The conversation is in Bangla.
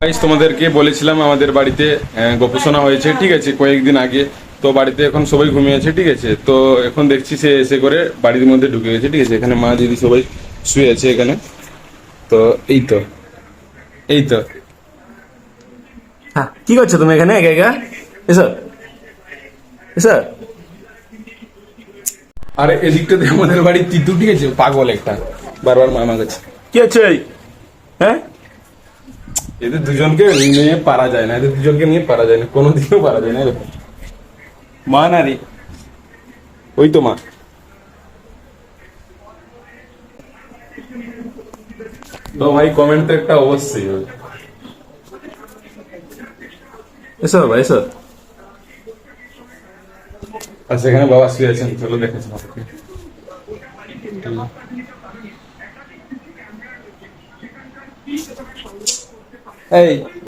গাইস, তোমাদেরকে বলেছিলাম আমাদের বাড়িতে গোপোষণা হয়েছে, ঠিক আছে, কয়েকদিন আগে। তো বাড়িতে এখন সবাই ঘুমিয়েছে, ঠিক আছে। তো এখন দেখছি সে এসে করে বাড়ির মধ্যে ঢুকে গেছে, ঠিক আছে। এখানে মা দিদি সবাই শুয়ে আছে এখানে। তো এই তো, এই তো। হ্যাঁ, কি করছো তুমি এখানে একা একা? এসো, এসো। আরে এদিকটাতে আমাদের বাড়ির তিতু, ঠিক আছে, পাগল একটা, বারবার মামা কাছে। কি হচ্ছে এই? হ্যাঁ, এদের দুজনকে নিয়ে পারা যায় না, এদের দুজনকে নিয়ে পারা যায় না, কোনোদিনও পারা যায় না। এরকম মা না রে, ওই তো মা। তো ভাই কমেন্ট তো একটা অবশ্যই হবে। এসো বাবা, এসো। আর সেখানে বাবা শুয়ে আছেন, চলো দেখেছি বাবাকে। এই